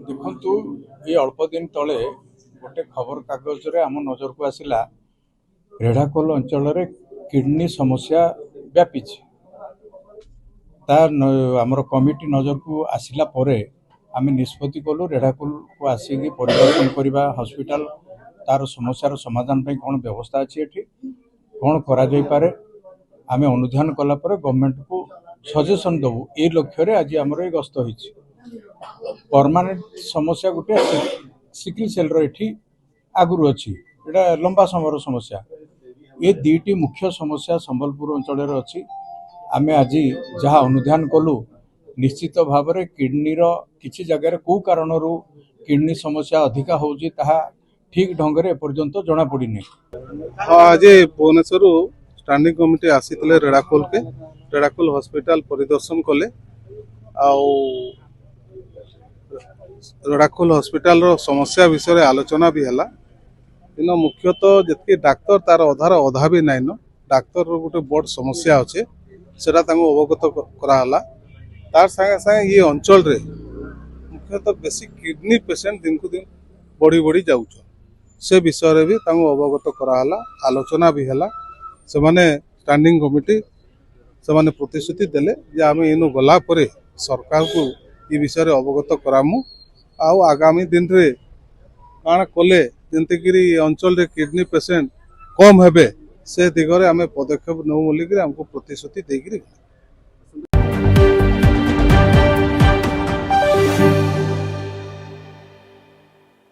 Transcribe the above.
ଦେଖନ୍ତୁ ଏ ଅଳ୍ପ ଦିନ ତଳେ ଗୋଟେ ଖବର କାଗଜରେ ଆମ ନଜରକୁ ଆସିଲା ରେଢ଼ାଖୋଲ ଅଞ୍ଚଳରେ କିଡନୀ ସମସ୍ୟା ବ୍ୟାପିଛି। ଆମର କମିଟି ନଜରକୁ ଆସିଲା ପରେ ଆମେ ନିଷ୍ପତ୍ତି କଲୁ ରେଢ଼ାଖୋଲକୁ ଆସିକି ପରିଦର୍ଶନ କରିବା ହସ୍ପିଟାଲ ତାର ସମସ୍ୟାର ସମାଧାନ ପାଇଁ କ'ଣ ବ୍ୟବସ୍ଥା ଅଛି ଏଠି କ'ଣ କରାଯାଇପାରେ ଆମେ ଅନୁଧ୍ୟାନ କଲା ପରେ ଗଭର୍ଣ୍ଣମେଣ୍ଟକୁ ସଜେସନ୍ ଦେବୁ ଏଇ ଲକ୍ଷ୍ୟରେ ଆଜି ଆମର ଏ ଗସ୍ତ ହୋଇଛି। परमानेंट समस्या गोटे सिकल सेलर एठी आगुरी अच्छी एटा लंबा समय समस्या ये दुईटी मुख्य समस्या संबलपुर अंचल अच्छी आमे आज जहाँ अनुध्यान कलु निश्चित भाव में किडनीर किसी जगह कौ कारण किडनी समस्या अधिका होची ताहा ठीक ढंग से एपर्यंत जना पड़ी हाँ आज भुवनेश्वर स्टैंडिंग कमिटी आसी रेढ़ाखोल हॉस्पिटल परिदर्शन कले रेढ़ाखोल हॉस्पिटल समस्या विषय आलोचना भी है इन मुख्यतः जी डाक्तर तार अधार अधा भी नाइन डाक्तर गोटे बड़ समस्या अच्छे से अवगत कराला तार संगे संगे ये अंचल रे मुख्यतः बेसी किडनी पेशेंट दिन को दिन बढ़ी बढ़ी जाऊँ से विषय भी अवगत कराला आलोचना भी है से माने स्टैंडिंग कमिटी से माने प्रतिश्रुति देले जे आम इन गला परे सरकार को ये विषय अवगत करामु आउ आगामी दिन रे काण कले जंतकि अंचल रे किडनी पेशेंट कम हेबे से दिगरे आम पदक्षेप नौ बोलिक हमको प्रतिश्रुति देकर